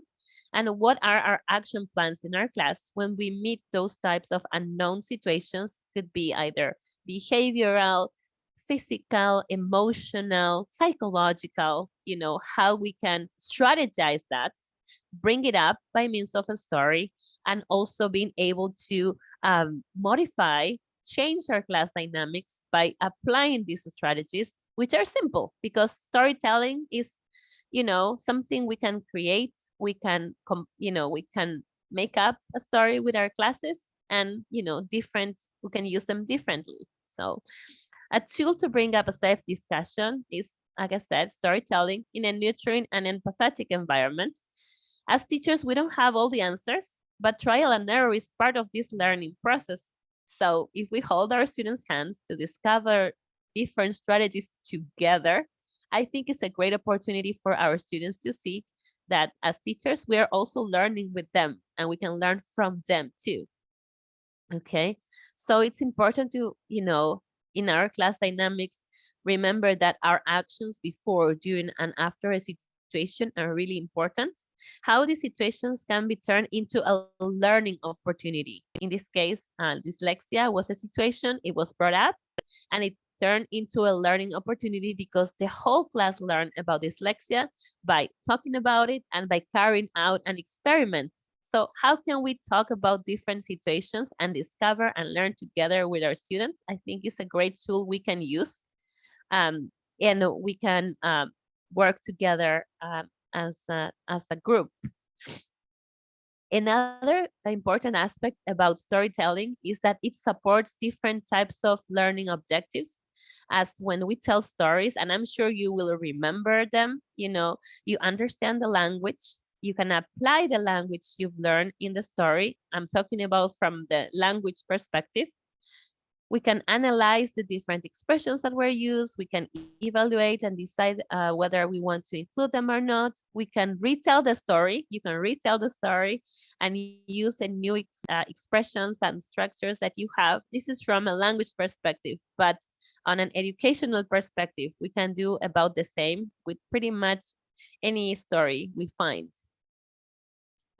And what are our action plans in our class when we meet those types of unknown situations? Could be either behavioral, physical, emotional, psychological, you know, how we can strategize that, bring it up by means of a story, and also being able to modify, change our class dynamics by applying these strategies, which are simple because storytelling is, you know, something we can create. We can, you know, we can make up a story with our classes, and, you know, we can use them differently. So a tool to bring up a safe discussion is, like I said, storytelling in a nurturing and empathetic environment. As teachers, we don't have all the answers, but trial and error is part of this learning process. So if we hold our students' hands to discover different strategies together, I think it's a great opportunity for our students to see that as teachers, we are also learning with them and we can learn from them too. Okay, so it's important to, in our class dynamics, remember that our actions before, during, and after a situation are really important. How these situations can be turned into a learning opportunity. In this case, dyslexia was a situation, it was brought up, and it turned into a learning opportunity because the whole class learned about dyslexia by talking about it and by carrying out an experiment. So how can we talk about different situations and discover and learn together with our students? I think it's a great tool we can use, and we can work together as a group. Another important aspect about storytelling is that it supports different types of learning objectives. As when we tell stories, and I'm sure you will remember them, you understand the language, you can apply the language you've learned in the story. I'm talking about from the language perspective. We can analyze the different expressions that were used. We can evaluate and decide whether we want to include them or not. We can retell the story. You can retell the story and use the new expressions and structures that you have. This is from a language perspective, but on an educational perspective, we can do about the same with pretty much any story we find.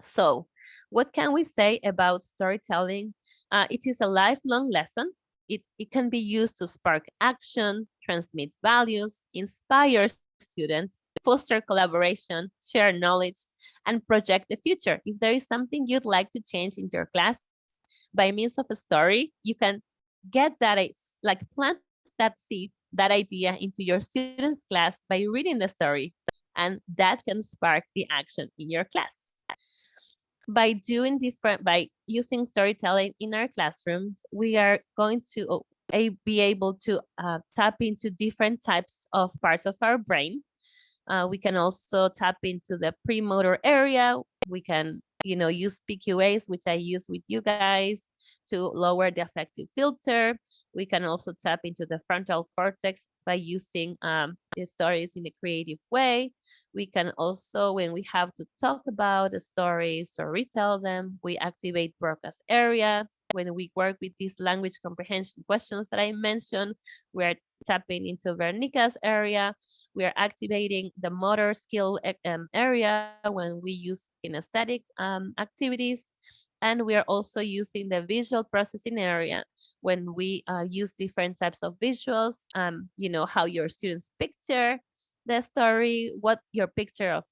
So what can we say about storytelling? It is a lifelong lesson. It can be used to spark action, transmit values, inspire students, foster collaboration, share knowledge, and project the future. If there is something you'd like to change in your class by means of a story, you can get that, like plant that seed, that idea into your students' class by reading the story, and that can spark the action in your class. By using storytelling in our classrooms, we are going to be able to tap into different types of parts of our brain. We can also tap into the premotor area. We can, use PQAs, which I use with you guys, to lower the affective filter. We can also tap into the frontal cortex by using the stories in a creative way. We can also, when we have to talk about the stories or retell them, we activate Broca's area. When we work with these language comprehension questions that I mentioned, we're tapping into Veronica's area. We are activating the motor skill area when we use kinesthetic activities. And we are also using the visual processing area when we use different types of visuals, how your students picture the story, what your picture of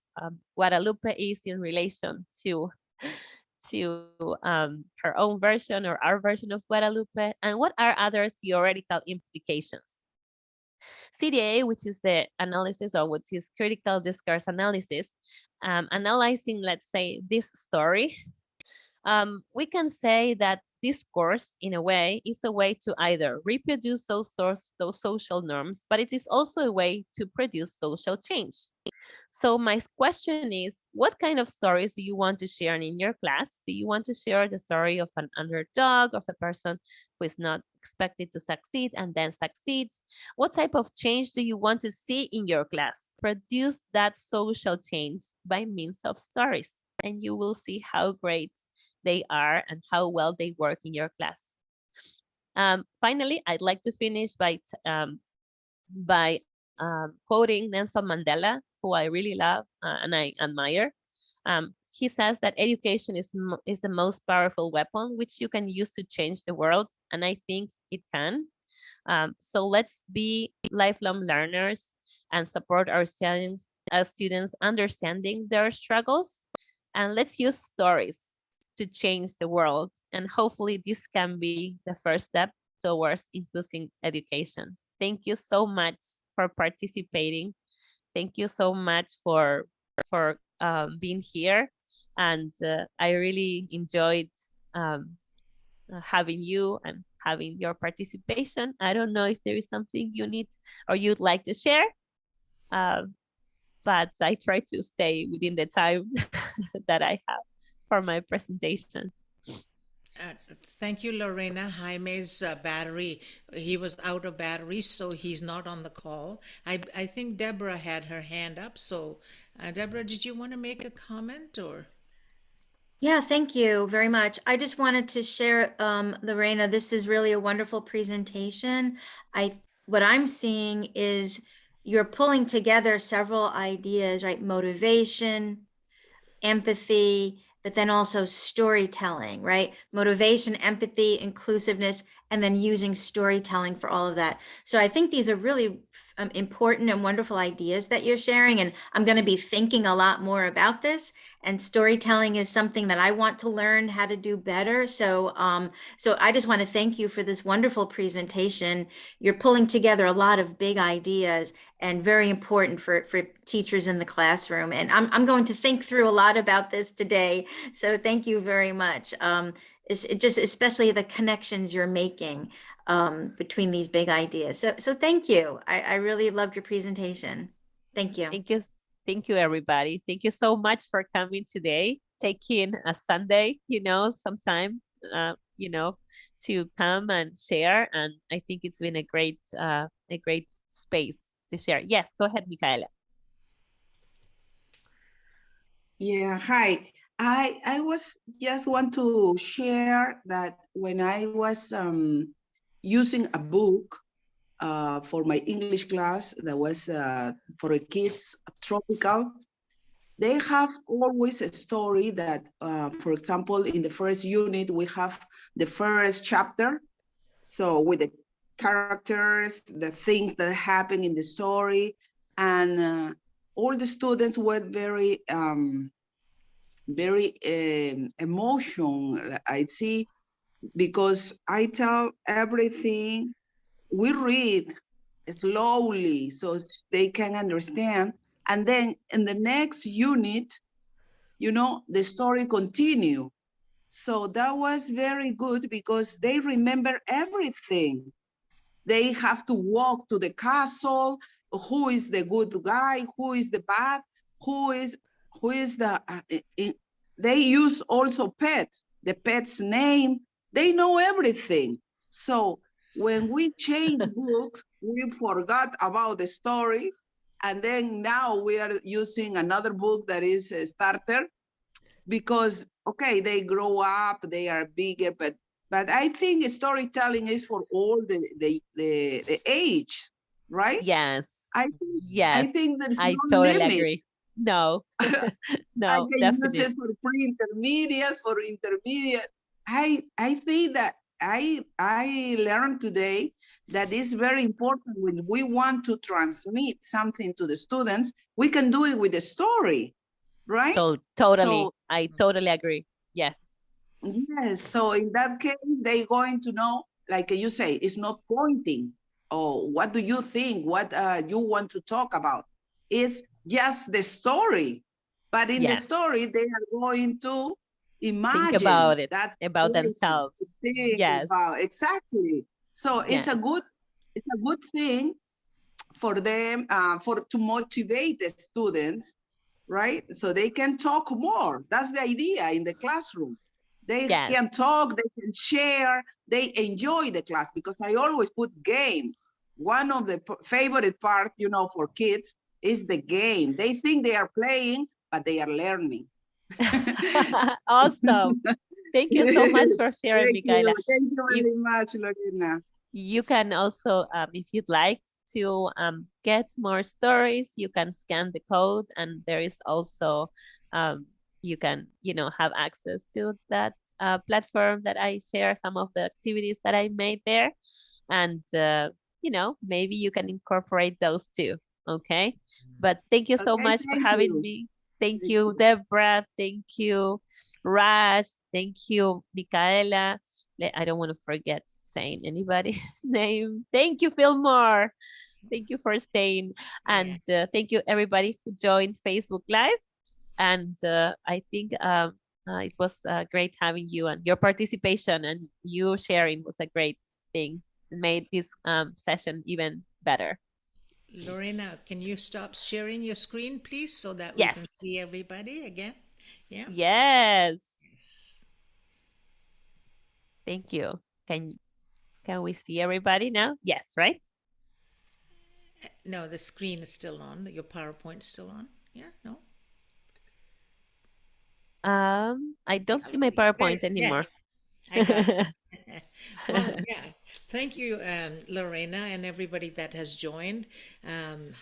Guadalupe is in relation to her own version or our version of Guadalupe, and what are other theoretical implications. CDA, which is the analysis, or which is critical discourse analysis, analyzing, let's say, this story, we can say that discourse, in a way, is a way to either reproduce those social norms, but it is also a way to produce social change. So my question is, what kind of stories do you want to share in your class? Do you want to share the story of an underdog, of a person who is not expected to succeed and then succeeds? What type of change do you want to see in your class? Produce that social change by means of stories, and you will see how great they are and how well they work in your class. Finally, I'd like to finish by quoting Nelson Mandela, who I really love and I admire. He says that education is the most powerful weapon which you can use to change the world, and I think it can. So let's be lifelong learners and support our students understanding their struggles, and let's use stories to change the world. And hopefully this can be the first step towards inclusive education. Thank you so much for participating. Thank you so much for being here. And I really enjoyed having you and having your participation. I don't know if there is something you need or you'd like to share, but I try to stay within the time that I have. for my presentation. Thank you, Lorena. Jaime's battery, he was out of battery, so he's not on the call. I think Deborah had her hand up. So, Deborah, did you want to make a comment or? Yeah, thank you very much. I just wanted to share, Lorena, this is really a wonderful presentation. What I'm seeing is you're pulling together several ideas, right? Motivation, empathy, but then also storytelling, right? Motivation, empathy, inclusiveness, and then using storytelling for all of that. So I think these are really important and wonderful ideas that you're sharing. And I'm going to be thinking a lot more about this. And storytelling is something that I want to learn how to do better. So, so I just want to thank you for this wonderful presentation. You're pulling together a lot of big ideas and very important for teachers in the classroom. And I'm going to think through a lot about this today. So thank you very much. It's just especially the connections you're making between these big ideas. So thank you. I really loved your presentation. Thank you. Thank you. Thank you, everybody. Thank you so much for coming today, taking a Sunday, sometime, to come and share. And I think it's been a great space to share. Yes, go ahead, Micaela. Yeah, hi. I was just want to share that when I was using a book for my English class that was for kids, tropical, they have always a story that, for example, in the first unit, we have the first chapter. So with the characters, the things that happen in the story, and all the students were very emotional, I see, because I tell everything, we read slowly so they can understand. And then in the next unit, the story continue. So that was very good because they remember everything. They have to walk to the castle. Who is the good guy? Who is the bad? Who is the, they use also pets, the pet's name. They know everything. So when we change books, we forgot about the story. And then now we are using another book that is a starter because, okay, they grow up, they are bigger, but I think storytelling is for all the age, right? Yes. I think there's I no totally limit. agree. No, no, I can definitely. use it for pre-intermediate, for intermediate. I think that I learned today that it's very important when we want to transmit something to the students, we can do it with a story, right? Totally. So, I totally agree. Yes. yes. So in that case, they're going to know, like you say, it's not pointing. Oh, what do you think? What you want to talk about? It's just the story. But in the story, they are going to imagine. Think about it, that's about themselves. Yes. Exactly. So it's a good thing for them to motivate the students, right? So they can talk more. That's the idea in the classroom. They can talk, they can share, they enjoy the class because I always put game. One of the favorite part, for kids is the game. They think they are playing, but they are learning. Awesome. Thank you so much for sharing, Micaela. Thank you very much, Lorena. You can also, if you'd like to get more stories, you can scan the code, and there is also, you can, have access to that platform that I share some of the activities that I made there. And, maybe you can incorporate those too. Okay. But thank you so much for having me. Thank you, Deborah. Thank you, Raj. Thank you, Micaela. I don't want to forget saying anybody's name. Thank you, Fillmore. Thank you for staying. And thank you, everybody who joined Facebook Live. And I think it was great having you, and your participation and you sharing was a great thing. It made this session even better. Lorena, can you stop sharing your screen, please, so that we can see everybody again? Yeah. Yes. Thank you. Can we see everybody now? Yes, right? No, the screen is still on. Your PowerPoint is still on. Yeah, no. I don't see my PowerPoint anymore. Yes, I got it. Well, yeah. Thank you, Lorena, and everybody that has joined.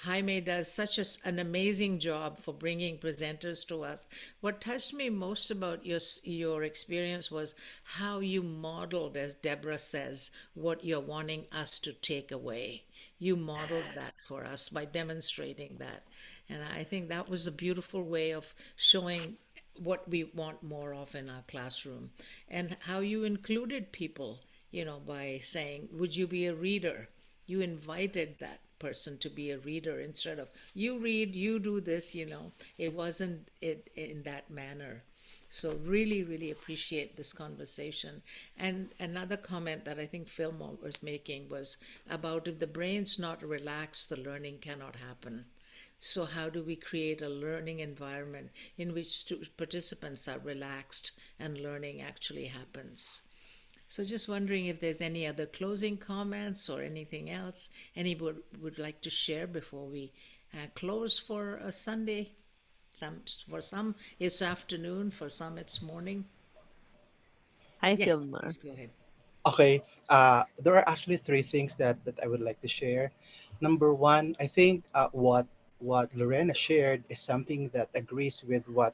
Jaime does such an amazing job for bringing presenters to us. What touched me most about your experience was how you modeled, as Deborah says, what you're wanting us to take away. You modeled that for us by demonstrating that. And I think that was a beautiful way of showing what we want more of in our classroom, and how you included people, by saying, would you be a reader? You invited that person to be a reader instead of, you read, you do this. It wasn't it in that manner. So really, really appreciate this conversation. And another comment that I think Fillmore was making was about, if the brain's not relaxed, the learning cannot happen. So how do we create a learning environment in which participants are relaxed and learning actually happens? So just wondering if there's any other closing comments or anything else anybody would like to share before we close for a Sunday. For some it's afternoon, for some it's morning. Hi, Yes, Fillmore. please go ahead. Okay, there are actually three things that I would like to share. Number one, I think what Lorena shared is something that agrees with what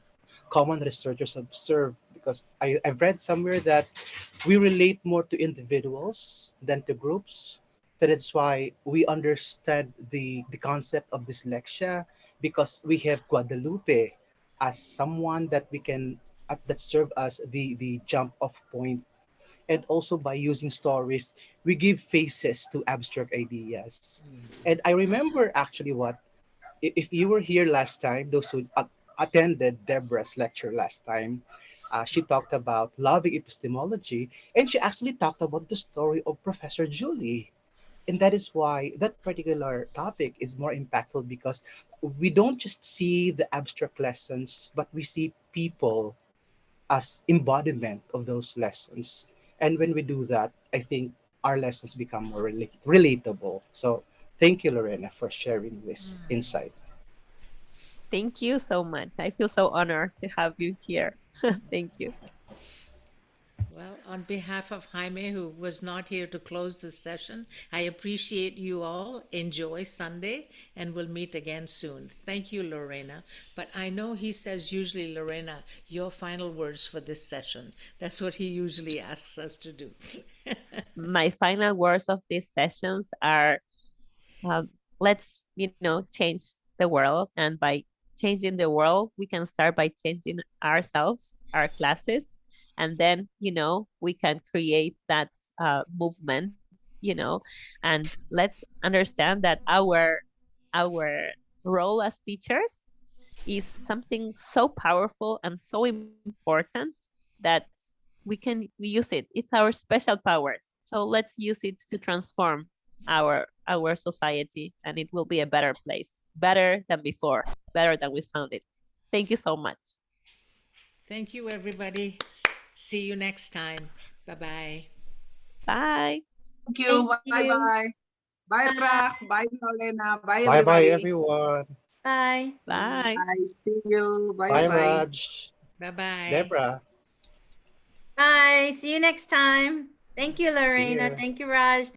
common researchers observe, because I've read somewhere that we relate more to individuals than to groups. So that's why we understand the concept of dyslexia, because we have Guadalupe as someone that we can that serve as the jump off point. And also by using stories, we give faces to abstract ideas. And I remember actually if you were here last time, those who attended Deborah's lecture last time, she talked about loving epistemology, and she actually talked about the story of Professor Julie. And that is why that particular topic is more impactful, because we don't just see the abstract lessons, but we see people as embodiment of those lessons. And when we do that, I think our lessons become more relatable. So thank you, Lorena, for sharing this insight. Thank you so much. I feel so honored to have you here. Thank you. Well, on behalf of Jaime, who was not here to close this session, I appreciate you all. Enjoy Sunday, and we'll meet again soon. Thank you, Lorena. But I know he says usually, Lorena, your final words for this session. That's what he usually asks us to do. My final words of these sessions are, let's, change the world. And by changing the world, we can start by changing ourselves, our classes. And then, we can create that movement, and let's understand that our role as teachers is something so powerful and so important that we use it. It's our special power. So let's use it to transform our society, and it will be a better place, better than before, better than we found it. Thank you so much. Thank you, everybody. See you next time. Bye-bye. Bye. Thank you. Thank Bye you. bye. Bye, Rach. Bye, Lorena. Bye, Bye bye, everybody. everyone. Bye. Bye. Bye. See you. Bye Bye, bye. Raj. Bye-bye. Deborah. Bye. See you next time. Thank you, See Lorena. you. Thank you, Raj.